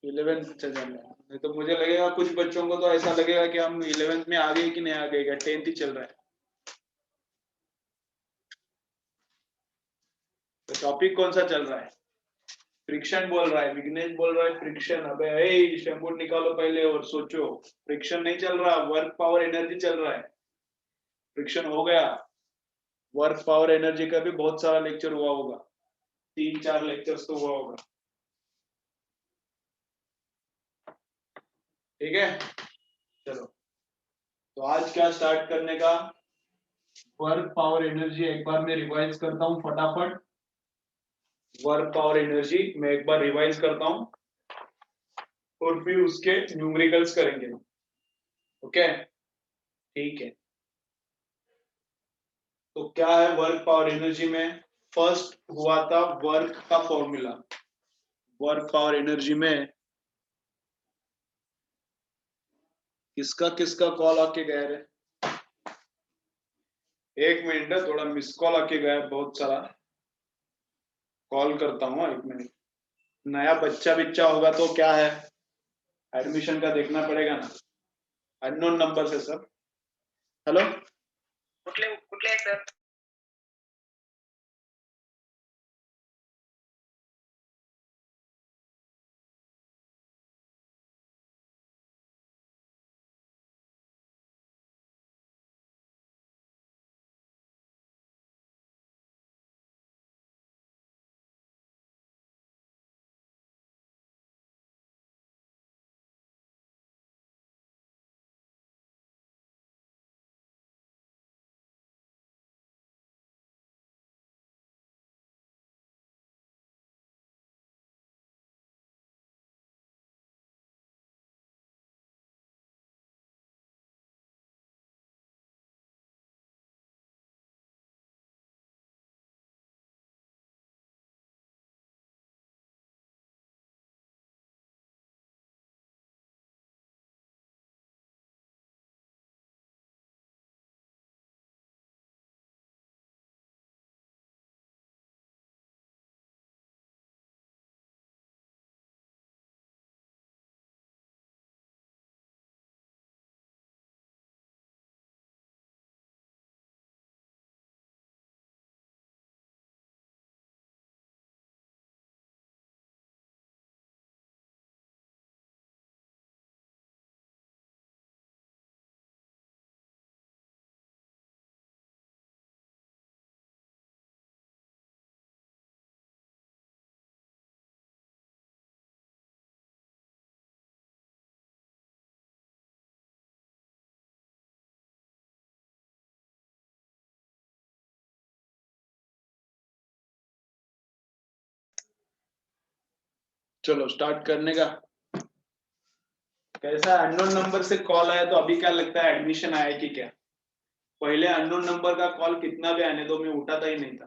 11th चल रहा है, नहीं तो मुझे लगेगा कुछ बच्चों को तो ऐसा लगेगा कि हम 11th में आ गए कि नहीं आ गए, क्या 10th ही चल रहा है। तो टॉपिक कौन सा चल रहा है? फ्रिक्शन बोल रहा है, विघ्नेश बोल रहा है फ्रिक्शन। अबे ए शैम्पू निकालो पहले और सोचो, फ्रिक्शन नहीं चल रहा, वर्क पावर एनर्जी चल रहा है। फ्रिक्शन हो गया, वर्क पावर एनर्जी का भी बहुत सारा लेक्चर हुआ होगा, 3-4 लेक्चर्स तो हुआ होगा। ठीक है, चलो तो आज क्या स्टार्ट करने का, वर्क पावर एनर्जी एक बार मैं रिवाइज करता हूं फटाफट। वर्क पावर एनर्जी मैं एक बार रिवाइज करता हूं और फिर उसके न्यूमेरिकल्स करेंगे। ओके, ठीक है। तो क्या है वर्क पावर एनर्जी में? फर्स्ट हुआ था वर्क का फॉर्मूला। वर्क पावर एनर्जी में किसका किसका कॉल आके गया रे? एक मिनट, थोड़ा मिस कॉल आके गया, बहुत सारा कॉल करता हूँ, एक मिनट। नया बच्चा बिच्चा होगा तो क्या है, एडमिशन का देखना पड़ेगा ना। अननोन नंबर से सर। हेलो, कुठले कुठले आहे सर? चलो स्टार्ट करने का। कैसा अननोन नंबर से कॉल आया तो अभी क्या लगता है, एडमिशन आया कि क्या? पहले अननोन नंबर का कॉल कितना भी आने दो, मैं उठाता ही नहीं था।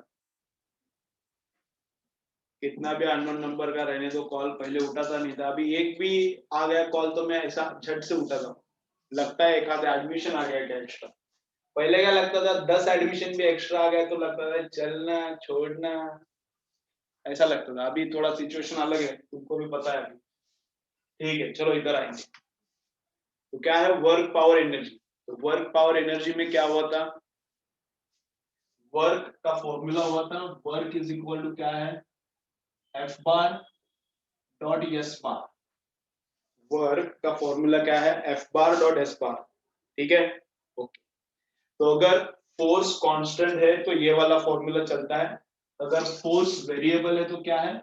कितना भी अननोन नंबर का रहने दो कॉल, पहले उठाता नहीं था। अभी एक भी आ गया कॉल तो मैं ऐसा झट से उठाता हूँ। लगता है एक आधा एडमिशन आ गया क्या एक्स्ट्रा। पहले क्या लगता था, 10 एडमिशन भी एक्स्ट्रा आ गया तो लगता था चलना छोड़ना, ऐसा लगता था। अभी थोड़ा सिचुएशन अलग है, तुमको भी पता है अभी। ठीक है, चलो इधर आएंगे। तो क्या है वर्क पावर एनर्जी? तो वर्क पावर एनर्जी में क्या हुआ था, वर्क का फॉर्मूला हुआ था, वर्क इज इक्वल टू क्या है, F bar dot S bar. Work का फॉर्मूला क्या है, F bar dot S bar. ठीक है, ओके। तो अगर फोर्स कांस्टेंट है तो ये वाला फॉर्मूला चलता है, अगर फोर्स वेरिएबल है तो क्या है,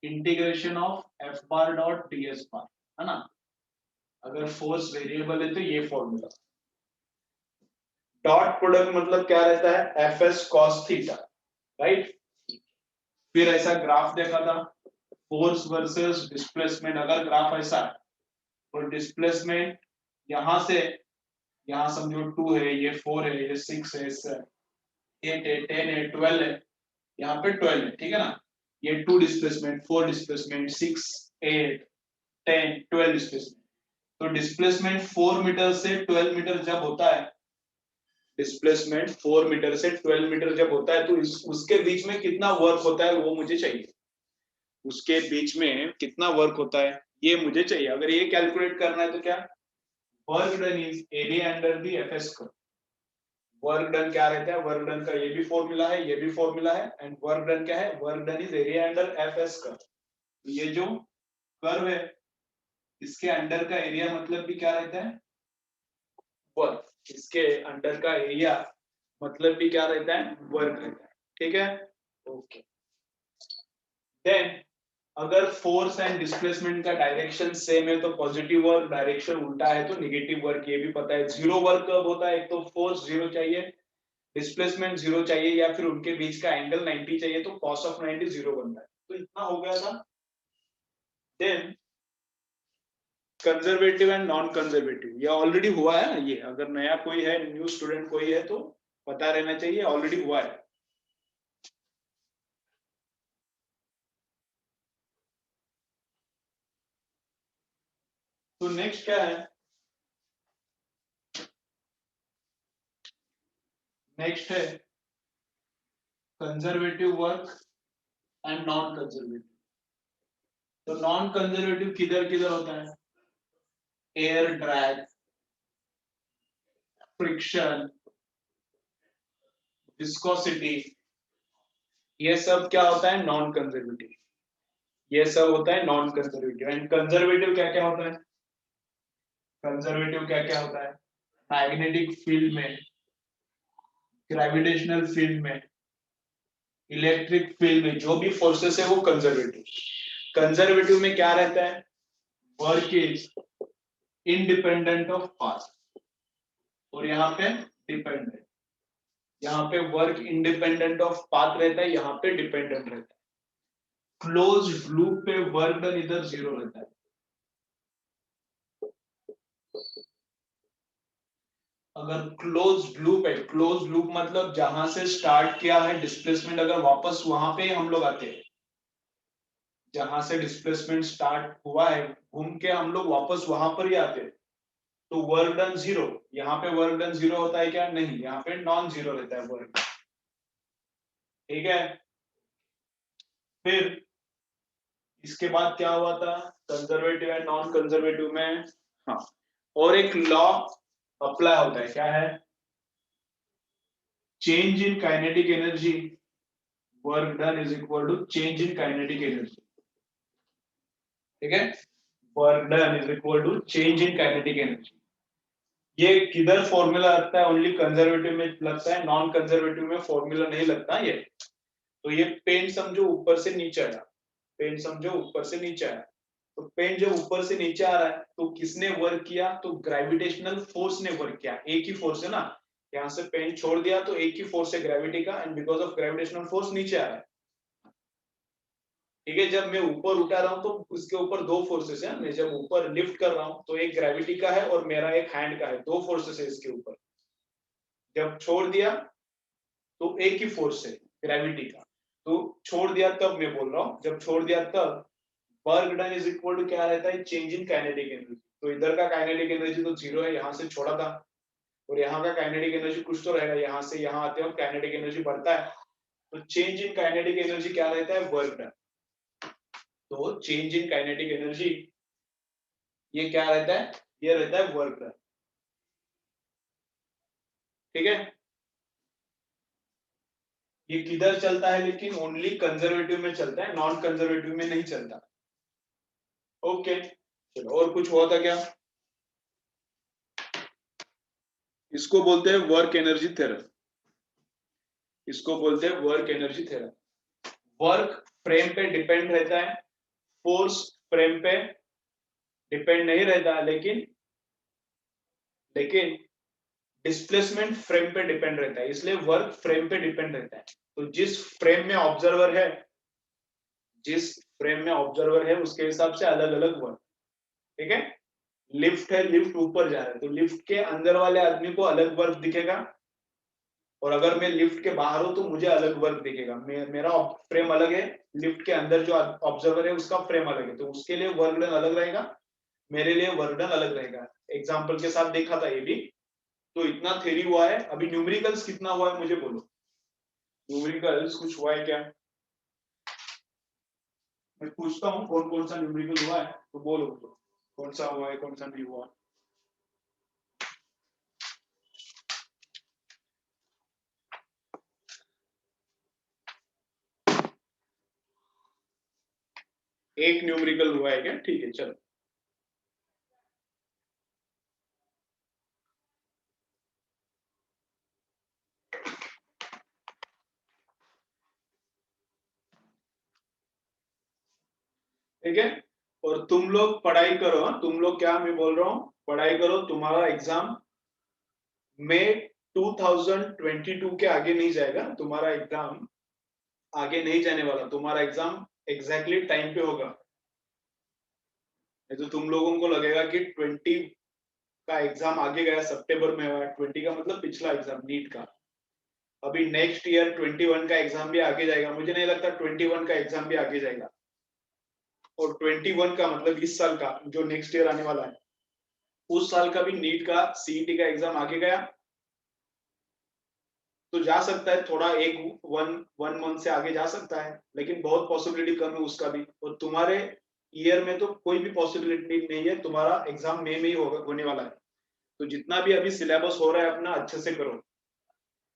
integration of F bar dot D S bar, है ना। अगर फोर्स वेरिएबल है तो ये फॉर्मूला। डॉट प्रोडक्ट मतलब क्या रहता है, F S cos theta, right. फिर ऐसा ग्राफ देखा था, फोर्स वर्सेस डिस्प्लेसमेंट। अगर ग्राफ ऐसा है और डिस्प्लेसमेंट यहां से यहाँ समझो 2 है, ये 4 है, ये 6 है, 8 है, 10 है, 12 है, यहाँ पे 12 है, ठीक है ना। ये 2 डिस्प्लेसमेंट, 4 डिस्प्लेसमेंट, 6, 8, 10, 12 डिस्प्लेसमेंट। तो डिस्प्लेसमेंट 4 मीटर से 12 मीटर जब होता है, डिस्प्लेसमेंट 4 मीटर से 12 मीटर जब होता है, तो उसके बीच में कितना वर्क होता है वो मुझे चाहिए। उसके बीच में कितना वर्क होता है ये मुझे चाहिए। अगर ये कैलकुलेट करना है तो क्या, work done is area under the F S curve. Work done क्या रहता है, वर्क डन का ये भी फॉर्मूला है, ये भी फॉर्मूला है, एंड वर्क डन क्या है, work done is area under F S curve. ये जो कर्व है इसके अंडर का एरिया मतलब भी क्या रहता है, वर्क। इसके अंडर का एरिया मतलब भी क्या रहता है, वर्क रहता है। ठीक है, ओके। देन अगर फोर्स एंड डिस्प्लेसमेंट का डायरेक्शन सेम है तो पॉजिटिव वर्क, डायरेक्शन उल्टा है तो नेगेटिव वर्क। ये भी पता है। जीरो वर्क कब होता है, एक तो फोर्स जीरो चाहिए, डिस्प्लेसमेंट जीरो चाहिए, या फिर उनके बीच का एंगल 90 चाहिए, तो cos ऑफ 90 जीरो बनता है। तो इतना हो गया था। Then conservative and non conservative, ये ऑलरेडी हुआ है ना। ये अगर नया कोई है, न्यू स्टूडेंट कोई है तो पता रहना चाहिए, ऑलरेडी हुआ है। तो नेक्स्ट क्या है, नेक्स्ट है conservative work and non conservative. तो नॉन कंजर्वेटिव किधर किधर होता है, एयर ड्रैग, फ्रिक्शन, विस्कोसिटी, ये सब क्या होता है, नॉन कंजर्वेटिव। ये सब होता है नॉन कंजर्वेटिव। एंड कंजर्वेटिव क्या क्या होता है, कंजर्वेटिव क्या क्या होता है, मैग्नेटिक फील्ड में, ग्रेविटेशनल फील्ड में, इलेक्ट्रिक फील्ड में जो भी फोर्सेस है वो कंजर्वेटिव। कंजर्वेटिव में क्या रहता है, work is independent of path, और यहाँ पे डिपेंडेंट। यहाँ पे वर्क इंडिपेंडेंट ऑफ पाथ रहता है, यहाँ पे डिपेंडेंट रहता है। क्लोज लूप पे वर्क डन इधर जीरो रहता है। अगर क्लोज लूप है, क्लोज लूप मतलब जहां से स्टार्ट किया है डिस्प्लेसमेंट, अगर वापस वहां पे हम लोग आते हैं, जहां से डिस्प्लेसमेंट स्टार्ट हुआ है घूम के हम लोग वापस वहां पर ही आते हैं, तो वर्क डन जीरो। यहाँ पे वर्क डन जीरो होता है क्या, नहीं, यहाँ पे नॉन जीरो रहता है वर्क। ठीक है, फिर इसके बाद क्या हुआ था, कंजर्वेटिव एंड नॉन कंजर्वेटिव में, हाँ, और एक लॉ अप्लाई होता है, क्या है, change in kinetic energy, work done is equal to change in kinetic energy. ठीक है, work done is equal to change in kinetic energy. ये किधर फॉर्मूला लगता है, ओनली कंजर्वेटिव में लगता है, नॉन कंजर्वेटिव में फॉर्मूला नहीं लगता ये। तो ये पेन समझो ऊपर से नीचे आया, पेन समझो ऊपर से नीचे आया, तो पेन जब ऊपर से नीचे आ रहा है तो किसने वर्क किया, तो ग्रेविटेशनल फोर्स ने वर्क किया। एक ही फोर्स है ना, यहाँ से पेन छोड़ दिया तो एक ही फोर्स है ग्रेविटी का, and because of gravitational force नीचे आ रहा है। ठीक है, जब मैं ऊपर उठा रहा हूं तो उसके ऊपर दो फोर्सेस है। मैं जब ऊपर लिफ्ट कर रहा हूं तो एक ग्रेविटी का है और मेरा एक हैंड का है, दो फोर्सेस है इसके ऊपर। जब छोड़ दिया तो एक ही फोर्स है ग्रेविटी का, तो छोड़ दिया तब मैं बोल रहा हूँ, जब छोड़ दिया तब work done is equal to क्या रहता है, चेंज इन काइनेटिक एनर्जी। तो इधर का काइनेटिक एनर्जी तो जीरो है, यहाँ से छोड़ा था, और यहाँ का काइनेटिक एनर्जी कुछ तो रहेगा, यहाँ से यहाँ आते हैं काइनेटिक एनर्जी बढ़ता है, तो चेंज इन काइनेटिक एनर्जी क्या रहता है, वर्क डन। तो चेंज इन काइनेटिक एनर्जी ये क्या रहता है, ये रहता है वर्क डन। ठीक है, ये किधर चलता है, लेकिन ओनली कंजर्वेटिव में चलता है, नॉन कंजर्वेटिव में नहीं चलता। ओके, चलो और कुछ हुआ था क्या, इसको बोलते हैं वर्क एनर्जी थ्योरम, इसको बोलते हैं work energy theorem. Work frame पे डिपेंड रहता है, फोर्स फ्रेम पे डिपेंड नहीं रहता, लेकिन लेकिन डिस्प्लेसमेंट फ्रेम पे डिपेंड रहता है, इसलिए वर्क फ्रेम पे डिपेंड रहता है। तो जिस फ्रेम में ऑब्जर्वर है, जिस फ्रेम में ऑब्जर्वर है उसके हिसाब से अलग अलग वर्क। ठीक है, लिफ्ट है, लिफ्ट ऊपर जा रहा है तो लिफ्ट के अंदर वाले आदमी को अलग वर्क दिखेगा, और अगर मैं लिफ्ट के बाहर हूं तो मुझे अलग वर्क दिखेगा। मेरा फ्रेम अलग है, लिफ्ट के अंदर जो ऑब्जर्वर है उसका फ्रेम अलग है, तो उसके लिए वर्क डन अलग रहेगा, मेरे लिए वर्क डन अलग रहेगा। एग्जाम्पल के साथ देखा था ये भी। तो इतना थ्योरी हुआ है, अभी न्यूमेरिकल्स कितना हुआ है मुझे बोलो, न्यूमेरिकल्स कुछ हुआ है क्या, मैं पूछता हूँ कौन कौन सा न्यूमेरिकल हुआ है तो बोलो कौन सा हुआ है कौन सा नहीं हुआ। एक न्यूमेरिकल हुआ है क्या? ठीक है चलो। ठीक है, और तुम लोग पढ़ाई करो। हाँ? तुम लोग क्या मैं बोल रहा हूँ, पढ़ाई करो। तुम्हारा एग्जाम में 2022 के आगे नहीं जाएगा। तुम्हारा एग्जाम आगे नहीं जाने वाला। तुम्हारा एग्जाम एग्जैक्टली टाइम पे होगा। तो तुम लोगों को लगेगा कि 20 का एग्जाम आगे गया, सितंबर में हुआ। 20 का मतलब पिछला एग्जाम नीट का। अभी नेक्स्ट ईयर 21 का एग्जाम भी आगे जाएगा। मुझे नहीं लगता 21 का एग्जाम भी आगे जाएगा। और 21 का मतलब इस साल का जो नेक्स्ट ईयर आने वाला है, उस साल का भी नीट का सीईटी का एग्जाम आगे गया तो जा सकता है। थोड़ा एक वन मंथ से आगे जा सकता है, लेकिन बहुत पॉसिबिलिटी कम है उसका भी। और तुम्हारे ईयर में तो कोई भी पॉसिबिलिटी नहीं है। तुम्हारा एग्जाम मई में ही होने वाला है। तो जितना भी अभी सिलेबस हो रहा है अपना अच्छे से करो।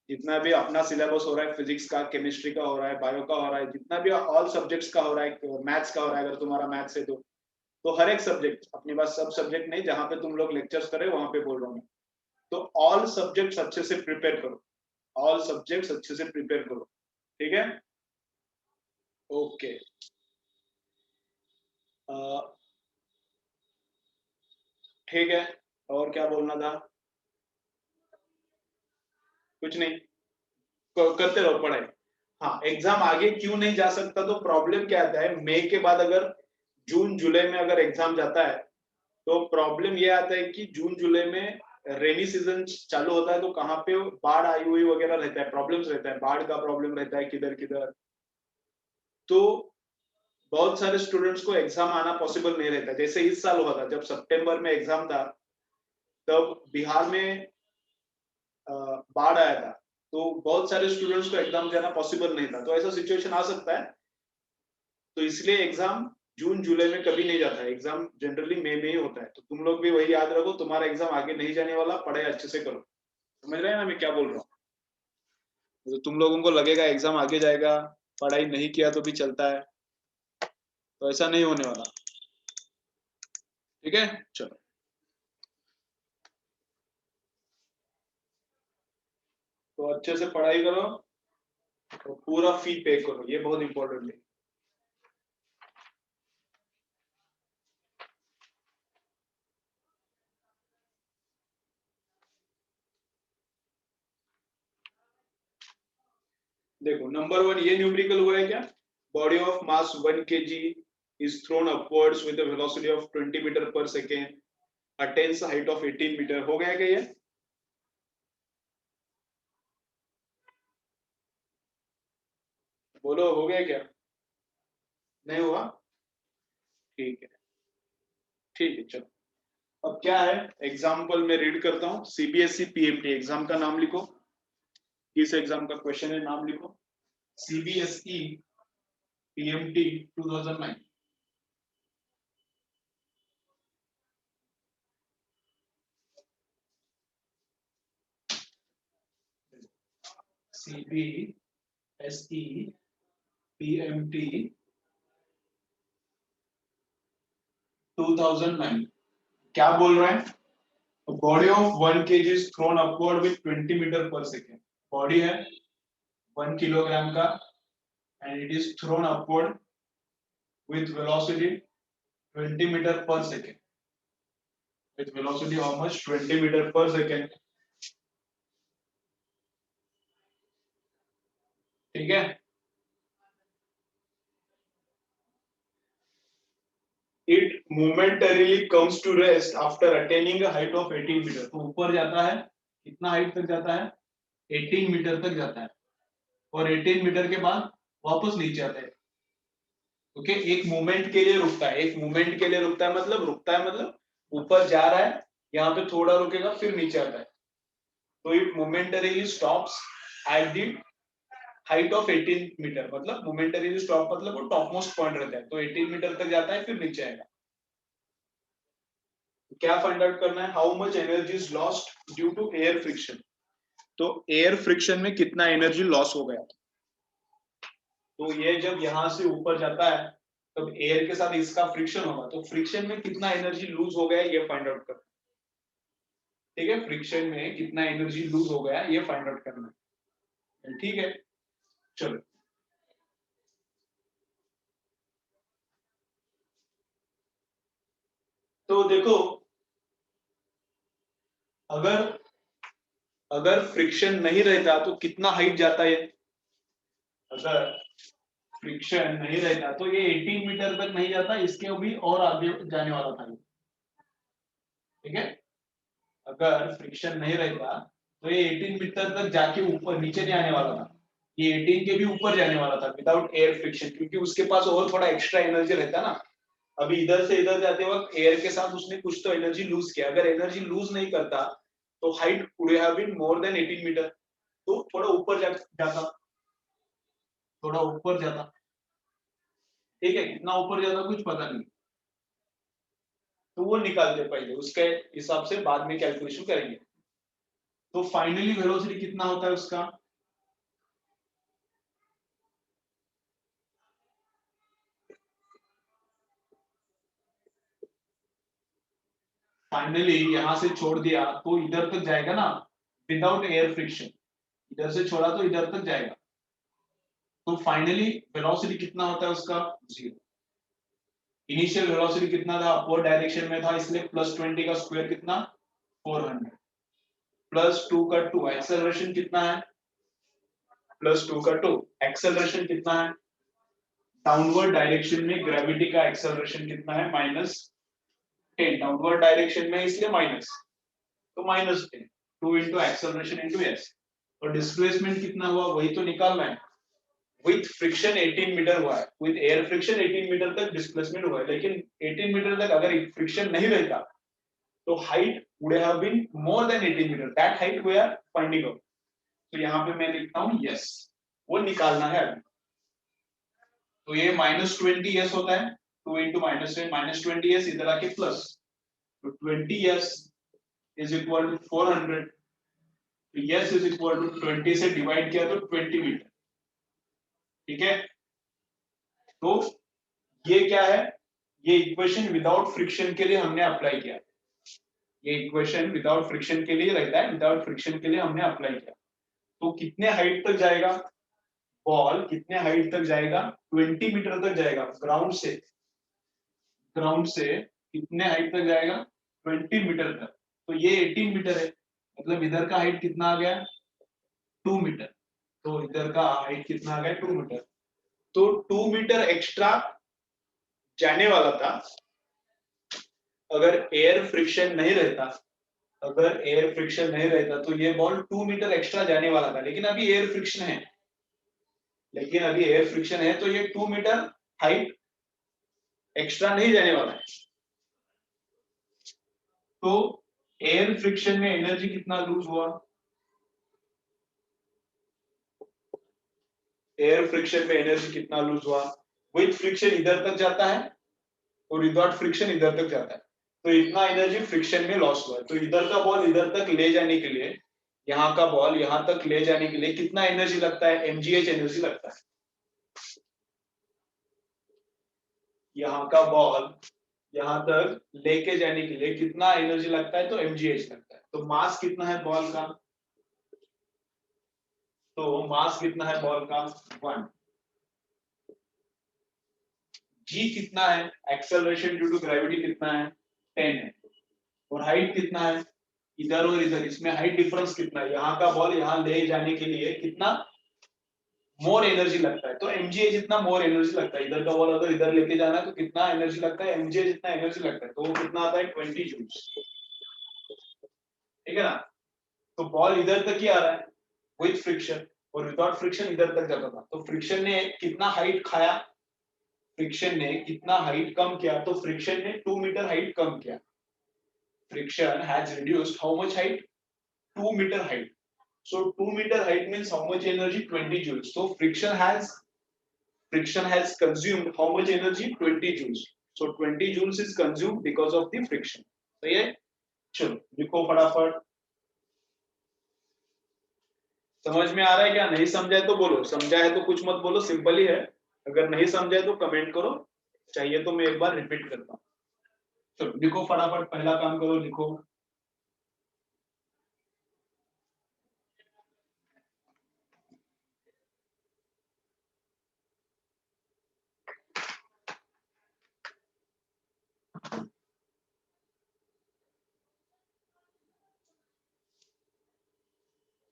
जितना भी अपना सिलेबस हो रहा है, फिजिक्स का, केमिस्ट्री का हो रहा है, बायो का हो रहा है, जितना भी ऑल सब्जेक्ट्स का हो रहा है, मैथ्स का हो रहा है, अगर तुम्हारा मैथ्स है तो हर एक सब्जेक्ट, अपने पास सब सब्जेक्ट नहीं, जहां पे तुम लोग लेक्चर्स करे वहां पे बोल रहा हूँ। तो ऑल सब्जेक्ट्स अच्छे से प्रिपेयर करो। ऑल सब्जेक्ट्स अच्छे से प्रिपेयर करो। ठीक है, ओके। ठीक है, और क्या बोलना था? कुछ नहीं, करते रहो पढ़ाई। हाँ, एग्जाम आगे क्यों नहीं जा सकता, तो प्रॉब्लम क्या आता है, मई के बाद अगर जून जुलाई में अगर एग्जाम जाता है तो प्रॉब्लम ये आता है कि जून जुलाई में रेनी सीजन चालू होता है। तो कहाँ पे बाढ़ आई हुई वगैरह रहता है, प्रॉब्लम्स रहता है, बाढ़ का प्रॉब्लम रहता है किधर किधर। तो बहुत सारे स्टूडेंट्स को एग्जाम आना पॉसिबल नहीं रहता। जैसे इस साल हुआ था, जब सितंबर में एग्जाम था तब बिहार में बाढ़ आया था। तो बहुत सारे स्टूडेंट्स को एग्जाम देना पॉसिबल नहीं था। तो ऐसा सिचुएशन आ सकता है। तो इसलिए एग्जाम जून जुलाई में कभी नहीं जाता है। एग्जाम जनरली मई में ही होता है। तो तुम लोग भी वही याद रखो, तुम्हारा एग्जाम आगे नहीं जाने वाला। पढ़ाई अच्छे से करो। समझ रहे हैं ना मैं क्या बोल रहा हूँ? तो तुम लोगों को लगेगा एग्जाम आगे जाएगा, पढ़ाई नहीं किया तो भी चलता है, तो ऐसा नहीं होने वाला। ठीक है, चलो। तो अच्छे से पढ़ाई करो और पूरा फी पे करो, ये बहुत इंपॉर्टेंट है। देखो, नंबर 1 ये न्यूमेरिकल हुआ है क्या? Body of mass 1 kg is thrown upwards with a velocity of 20 meter per second, attains a height of 18 meter। हो गया क्या ये? बोलो, हो गया क्या? नहीं हुआ? ठीक है, ठीक है, चलो। अब क्या है, एग्जाम्पल में रीड करता हूँ। सीबीएसई पीएमटी एग्जाम का नाम लिखो। किस एग्जाम का क्वेश्चन है, नाम लिखो। CBSE PMT 2009। सीबीएसई पीएमटी 2009 क्या बोल रहे हैं? Body of 1 kg is thrown upward with 20 metre per second. Body है 1 किलोग्राम का and it is thrown upward with velocity 20 metre per second. with velocity how much? 20 metre per second. ठीक है, it momentarily comes to rest after attaining a height of 18 metre. तो ऊपर जाता है, कितना height तक जाता है? 18 मीटर तक जाता है। और 18 मीटर के बाद वापस नीचे आता है। ओके, एक मोमेंट के लिए रुकता है। एक मोमेंट के लिए रुकता है मतलब, रुकता है मतलब ऊपर जा रहा है, यहाँ पे थोड़ा रुकेगा फिर नीचे आता है। तो it momentarily stops at the height of 18 metre, मतलब मोमेंटरी स्टॉप मतलब वो टॉप मोस्ट पॉइंट रहता है, तो 18 मीटर तक जाता है फिर नीचे आएगा। क्या फाइंड आउट करना है, how much energy is lost due to air friction. तो एयर फ्रिक्शन में कितना एनर्जी लॉस हो गया, तो ये जब यहां से ऊपर जाता है तब एयर के साथ इसका फ्रिक्शन होगा, तो फ्रिक्शन में कितना एनर्जी लूज हो गया ये फाइंड आउट करना। ठीक है, फ्रिक्शन में कितना एनर्जी लूज हो गया ये फाइंड आउट करना है। ठीक है, चलो तो देखो, अगर अगर फ्रिक्शन नहीं रहता तो कितना हाइट जाता है, अगर फ्रिक्शन नहीं रहता तो ये 18 मीटर तक नहीं जाता, इसके भी और आगे जाने वाला था। ठीक है, अगर फ्रिक्शन नहीं रहता तो ये 18 मीटर तक जाके ऊपर नीचे नहीं आने वाला था, ये 18 के भी ऊपर जाने वाला था विदाउट एयर फ्रिक्शन, क्योंकि उसके पास और थोड़ा एक्स्ट्रा एनर्जी रहता ना। अभी इधर से इधर जाते वक्त एयर के साथ उसने कुछ तो एनर्जी लूज किया, अगर एनर्जी लूज नहीं करता तो height would have been more than 18 metre, तो थोड़ा ऊपर जाता, थोड़ा ऊपर जाता। ठीक है, कितना ऊपर जाता कुछ पता नहीं, तो वो निकालते पहले, उसके हिसाब से बाद में कैलकुलेशन करेंगे। तो फाइनली वेलोसिटी कितना होता है उसका, फाइनली यहां से छोड़ दिया तो इधर तक जाएगा ना विदाउट एयर फ्रिक्शन, इधर से छोड़ा तो इधर तक जाएगा, तो फाइनली वेलोसिटी कितना होता है उसका, 0। इनिशियल वेलोसिटी कितना था, अपवर्ड डायरेक्शन में था, इसलिए +20 का स्क्वायर कितना, 400, +2 का 2, एक्सेलरेशन कितना है, +2 का 2, एक्सेलरेशन कितना है, डाउनवर्ड डायरेक्शन में ग्रेविटी का एक्सेलरेशन कितना है, -10, डाउनवर्ड डायरेक्शन में इसलिए माइनस, तो -10, 2 इंटू एक्सेलरेशन इंटू एस, और डिस्प्लेसमेंट कितना हुआ वही तो निकालना है। विथ फ्रिक्शन 18 मीटर हुआ है, विथ एयर फ्रिक्शन 18 मीटर तक डिस्प्लेसमेंट हुआ है, लेकिन 18 मीटर तक अगर फ्रिक्शन नहीं रहता तो height would have been more than 18 metre, that height we are finding out. तो यहाँ पे मैं लिखता हूँ यस, वो निकालना है अभी। तो ये -20 यस होता है, 2 इंटू -10, -20 यस, इधर आके प्लस, तो 20 यस इज इक्वल टू 400, तो यस इज इक्वल टू 20 से डिवाइड किया तो 20 मीटर। ठीक है, तो ये क्या है, ये इक्वेशन विदाउट फ्रिक्शन के लिए हमने अप्लाई किया, ये इक्वेशन विदाउट फ्रिक्शन के लिए रहता है, विदाउट फ्रिक्शन के लिए हमने अप्लाई किया। तो कितने हाइट तक जाएगा बॉल, कितने हाइट तक जाएगा, 20 मीटर तक जाएगा, ग्राउंड से, ग्राउंड से कितने हाइट तक जाएगा, 20 मीटर तक, तो ये 18 मीटर है, मतलब इधर का हाइट कितना आ गया, 2 मीटर, तो इधर का हाइट कितना आ गया, 2 मीटर, तो 2 मीटर एक्स्ट्रा जाने वाला था अगर एयर फ्रिक्शन नहीं रहता, अगर एयर फ्रिक्शन नहीं रहता तो ये बॉल 2 मीटर एक्स्ट्रा जाने वाला था, लेकिन अभी एयर फ्रिक्शन है, लेकिन अभी एयर फ्रिक्शन है तो ये 2 मीटर हाइट एक्स्ट्रा नहीं जाने वाला है। तो एयर फ्रिक्शन में एनर्जी कितना लूज हुआ, एयर फ्रिक्शन में एनर्जी कितना लूज हुआ, विद फ्रिक्शन इधर तक जाता है और विदाउट फ्रिक्शन इधर तक जाता है, तो इतना एनर्जी फ्रिक्शन में लॉस हुआ है। तो इधर का बॉल इधर तक ले जाने के लिए, यहाँ का बॉल यहाँ तक ले जाने के लिए कितना एनर्जी लगता है, mgh एनर्जी लगता है। यहाँ का बॉल यहाँ तक लेके जाने के लिए कितना एनर्जी लगता है, तो mgh लगता है। तो मास कितना है बॉल का, तो मास कितना है बॉल का, 1, g कितना है, एक्सेलरेशन ड्यू टू ग्रेविटी कितना है, 10 है, और हाइट कितना है, इधर और इधर इसमें हाइट डिफरेंस कितना है, यहाँ का बॉल यहाँ ले जाने के लिए कितना मोर एनर्जी लगता है, तो mgh जितना मोर एनर्जी लगता है, इधर का बॉल अगर इधर लेके जाना है तो कितना एनर्जी लगता है, mgh जितना एनर्जी लगता है, तो वो कितना आता है, 20 जूल्स। ठीक है ना, तो बॉल इधर तक ही आ रहा है विद फ्रिक्शन, और विदाउट फ्रिक्शन इधर तक जाता था, तो फ्रिक्शन ने कितना हाइट खाया, फ्रिक्शन ने कितना हाइट कम किया, तो फ्रिक्शन ने 2 मीटर हाइट कम किया, friction has reduced how much height, 2 metre height, So 2 meter height means how much energy? 20 joules. So friction has consumed how much energy? 20 joules. So 20 joules is consumed because of the friction. सही है? चलो लिखो फटाफट. समझ में आ रहा है क्या? नहीं समझा है तो बोलो, समझा है तो कुछ मत बोलो, सिंपल ही है. अगर नहीं समझा है तो कमेंट करो, चाहिए तो मैं एक बार रिपीट करता हूँ. चलो लिखो फटाफट, पहला काम करो, लिखो.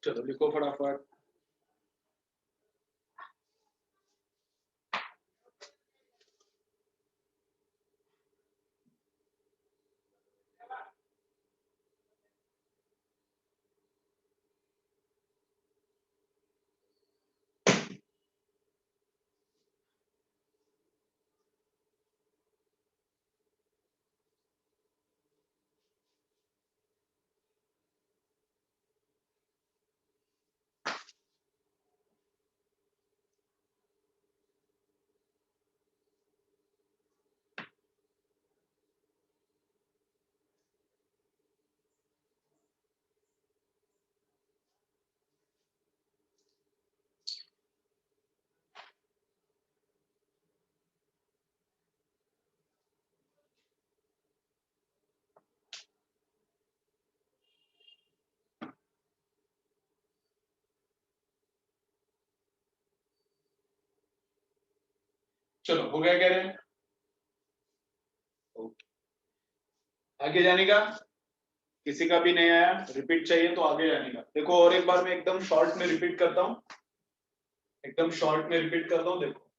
चलो लिखो फटाफट. चलो हो गया कह रहे हैं. आगे जाने का, किसी का भी नहीं आया रिपीट चाहिए तो आगे जाने का. देखो और एक बार मैं एकदम शॉर्ट में रिपीट करता हूँ, एकदम शॉर्ट में रिपीट करता हूँ. देखो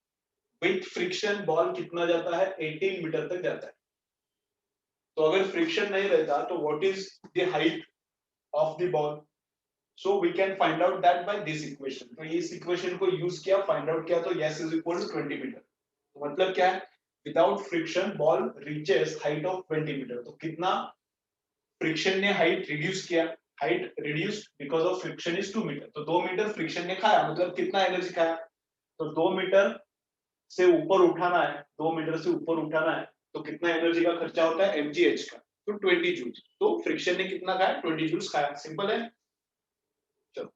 विथ फ्रिक्शन बॉल कितना जाता है? 18 मीटर तक जाता है. तो अगर फ्रिक्शन नहीं रहता तो what is the height of the ball? So we can find out that by this equation. तो इस इक्वेशन को यूज किया, फाइंड आउट किया, तो s is equal to 20 metre. तो मतलब क्या है? Without friction ball reaches height of 20 metre. तो कितना फ्रिक्शन ने हाइट रिड्यूस किया? Height reduce because of friction is 2 metre. तो 2 मीटर फ्रिक्शन ने खाया, मतलब कितना एनर्जी खाया? तो 2 मीटर से ऊपर उठाना है, 2 मीटर से ऊपर उठाना है, तो कितना एनर्जी का खर्चा होता है? mgh का. तो 20 जूल्स. तो फ्रिक्शन ने कितना खाया? 20 जूल्स खाया. सिंपल है. चलो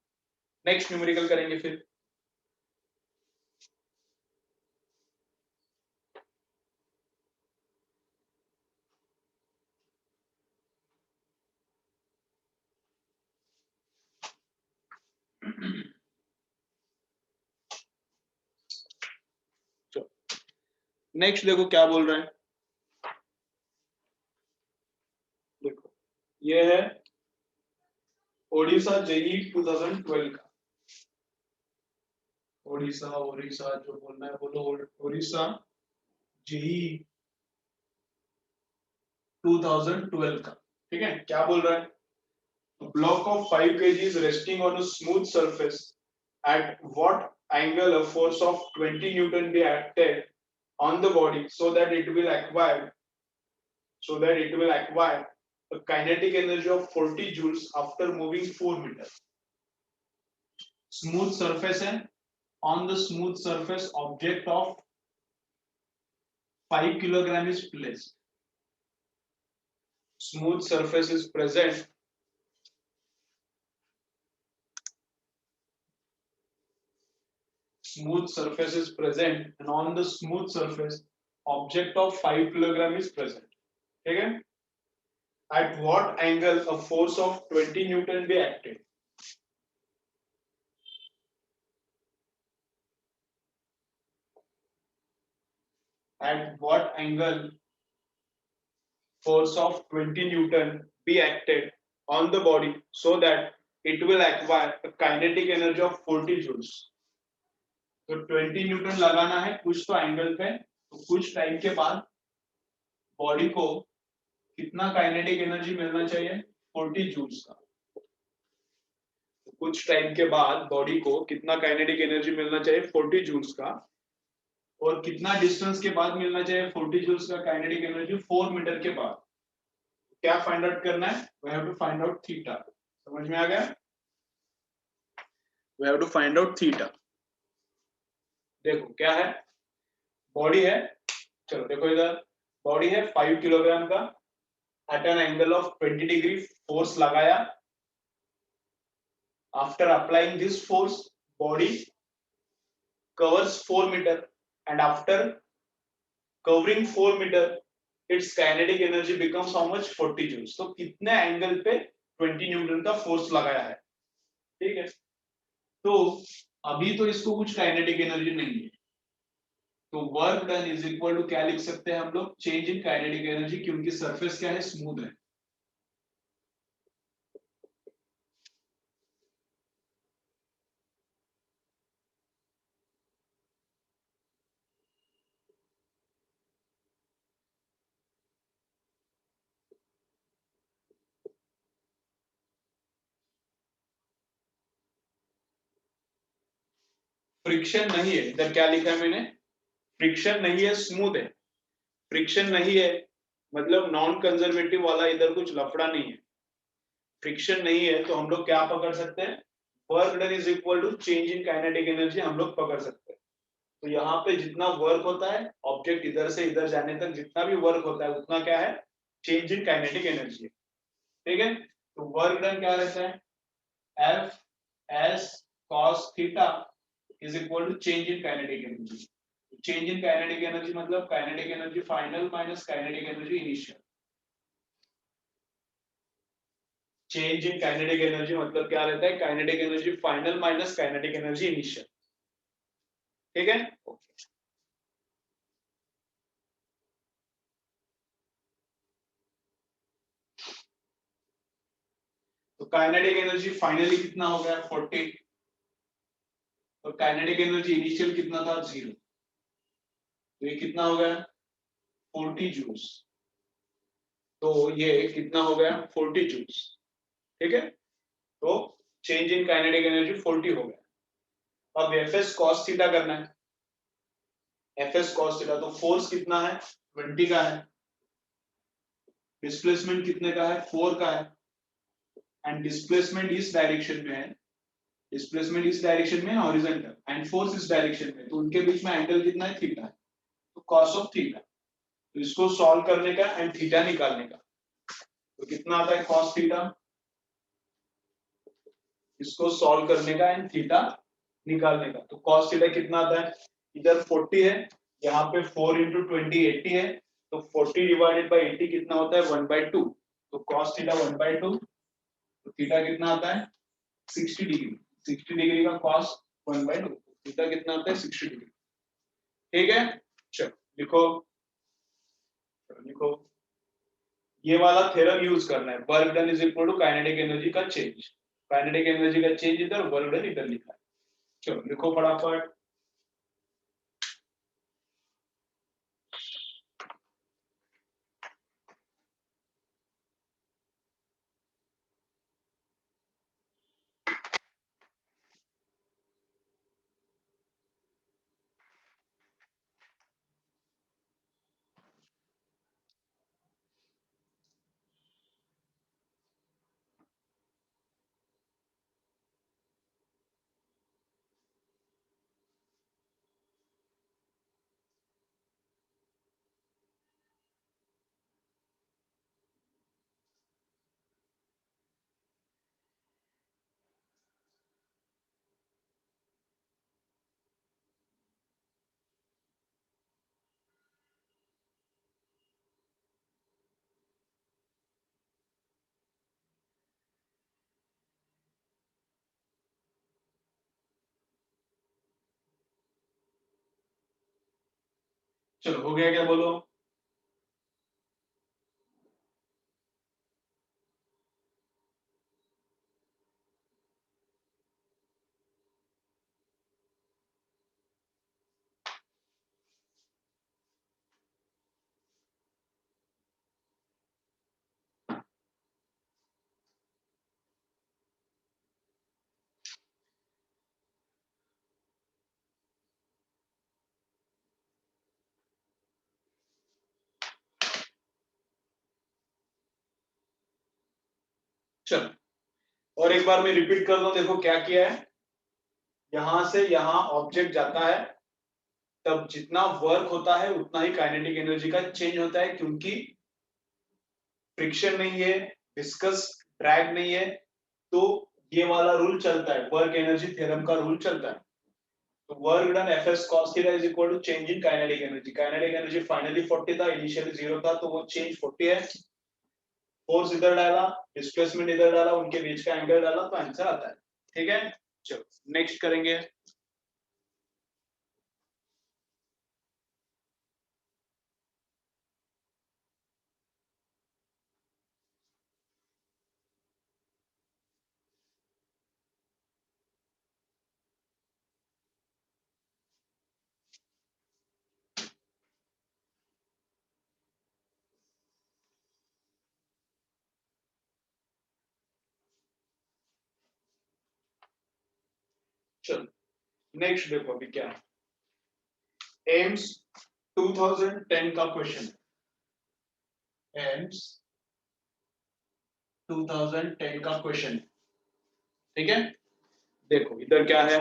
नेक्स्ट न्यूमेरिकल करेंगे फिर. नेक्स्ट देखो क्या बोल रहे हैं. देखो ये है ओडिशा जेई 2012 का. ओडिशा ओडिशा जो बोलना है बोलो. ओडिशा जेई 2012 का. ठीक है, क्या बोल रहा है? A block of 5 kg is resting on a smooth surface. At what angle a force of 20 Newton be acted on the body so that it will acquire a kinetic energy of 40 joules after moving 4 meters. Smooth surface है. On the smooth surface, object of 5 kilogram is placed. Smooth surface is present. Smooth surface is present, and on the smooth surface, object of 5 kilogram is present. ठीक है? At what angle a force of 20 Newton be acted? At what angle force of 20 Newton be acted on the body so that it will acquire a kinetic energy of 40 joules. तो 20 Newton लगाना है कुछ तो angle पे, तो कुछ time के बाद बॉडी को कितना काइनेटिक एनर्जी मिलना चाहिए? 40 जूल्स का. तो कुछ टाइम के बाद बॉडी को कितना काइनेटिक एनर्जी मिलना चाहिए? 40 जूल्स का. और कितना डिस्टेंस के बाद मिलना चाहिए 40 जूल्स का काइनेटिक एनर्जी? 4 मीटर के बाद. क्या फाइंड आउट करना है? We have to find out theta. समझ में आ गया? We have to find out theta. देखो क्या है, बॉडी है, चलो देखो इधर बॉडी है 5 किलोग्राम का, at an angle of 20 degree force लगाया। After applying this force body covers 4 meter and after covering 4 meter its kinetic energy becomes how much 40 joules। तो कितने एंगल पे 20 न्यूटन का फोर्स लगाया है, ठीक है। तो अभी तो इसको कुछ काइनेटिक एनर्जी नहीं है, तो work done is equal to क्या लिख सकते हैं हम लोग, चेंज इन काइनेटिक एनर्जी, क्योंकि सरफेस क्या है, स्मूथ है। फ्रिक्शन नहीं है, इधर क्या लिखा है मैंने, फ्रिक्शन नहीं है, स्मूथ है। फ्रिक्शन नहीं है मतलब नॉन कंजर्वेटिव वाला, इधर कुछ लफड़ा नहीं है। फ्रिक्शन नहीं है तो हम लोग क्या पकड़ सकते हैं, work done is equal to change in kinetic energy हम लोग पकड़ सकते हैं। तो यहाँ पे जितना वर्क होता है ऑब्जेक्ट इधर से इधर जाने तक जितना भी वर्क होता है उतना क्या है, चेंज इन काइनेटिक एनर्जी है, ठीक है। तो वर्क डन क्या रहता है, F S cos theta is equal to change in kinetic energy. Change in kinetic energy मतलब kinetic energy final minus kinetic energy initial. Change in kinetic energy मतलब क्या रहता है, kinetic energy final minus kinetic energy initial, ठीक है। तो kinetic energy finally कितना हो गया 40, और काइनेटिक एनर्जी इनिशियल कितना था 0, तो ये कितना हो गया 40 जूल्स। तो ये कितना हो गया 40 जूल्स, ठीक है। तो चेंज इन काइनेटिक एनर्जी 40 हो गया। अब एफएस कॉस थीटा करना है, एफएस कॉस थीटा, तो फोर्स कितना है 20 का है, डिस्प्लेसमेंट कितने का है 4 का है, एंड डिस्प्लेसमेंट इस डायरेक्शन में है, डिस्प्लेसमेंट इस डायरेक्शन में हॉरिजॉन्टल एंड फोर्स इस डायरेक्शन में, तो उनके बीच में एंगल कितना है थीटा है, तो कॉस ऑफ थीटा। तो इसको सॉल्व करने का एंड थीटा निकालने का, तो कितना आता है कॉस थीटा, इसको सॉल्व करने का एंड थीटा निकालने का, तो कॉस थीटा कितना आता है, इधर 40 है, यहाँ पे 4 इंटू 20 80 है, तो 40 डिवाइडेड बाई 80 कितना होता है 1/2, तो कॉस थीटा 1/2, तो थीटा कितना आता है 60 डिग्री, 60 डिग्री का कॉस 1/2, थीटा कितना आता है 60 डिग्री, ठीक है। चलो लिखो, लिखो ये वाला थ्योरम यूज करना है, work done is equal to kinetic energy का चेंज, काइनेटिक एनर्जी का चेंज इधर, वर्क डन इधर लिखा है। चलो लिखो फटाफट, चलो हो गया क्या बोलो, चलो और एक बार मैं रिपीट कर दूं, देखो क्या किया है, यहां से यहां ऑब्जेक्ट जाता है, तब जितना वर्क होता है उतना ही काइनेटिक एनर्जी का चेंज होता है, क्योंकि फ्रिक्शन नहीं है, विस्कस ड्रैग नहीं है, तो ये वाला रूल चलता है, वर्क एनर्जी थ्योरम का रूल चलता है। तो work done Fs cos theta is equal to change in kinetic energy. Kinetic energy finally 40 था, इनिशियली 0 था, तो वो चेंज 40 है। फोर्स इधर डाला, डिस्प्लेसमेंट इधर डाला, उनके बीच का एंगल डाला, तो आंसर आता है। ठीक है, चलो नेक्स्ट करेंगे। चलो नेक्स्ट देखो अभी क्या है। एम्स 2010 का क्वेश्चन है। एम्स 2010 का क्वेश्चन है, ठीक है। देखो इधर क्या है,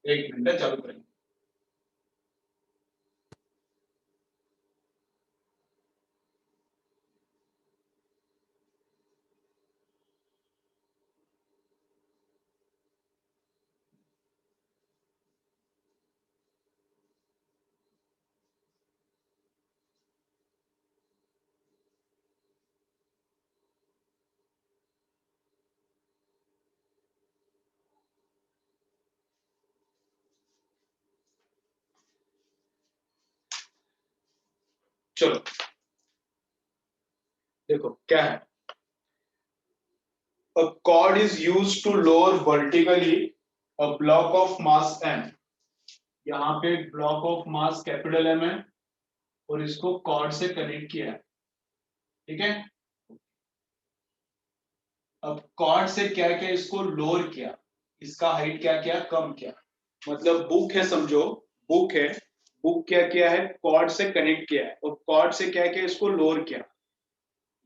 एक मिनट चालू करेंगे। चलो देखो क्या है। A cord is used to lower vertically a block of mass m। यहाँ पे block of mass capital M है और इसको कॉर्ड से कनेक्ट किया है, ठीक है। अब कॉर्ड से क्या किया, इसको लोअर किया, इसका हाइट क्या किया, कम किया। मतलब बुक है समझो, बुक है, बुक क्या किया है, कॉर्ड से कनेक्ट किया है, और कॉर्ड से क्या किया, इसको लोअर किया।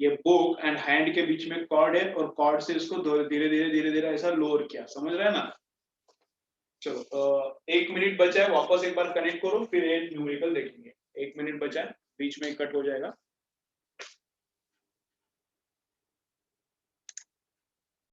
ये बुक एंड हैंड के बीच में कॉर्ड है, और कॉर्ड से इसको धीरे धीरे ऐसा लोअर किया, समझ रहे हैं ना। चलो 1 मिनट बचा है, वापस एक बार कनेक्ट करो, फिर ये न्यूमेरिकल देखेंगे। 1 मिनट बचा है, बीच में कट हो जाएगा।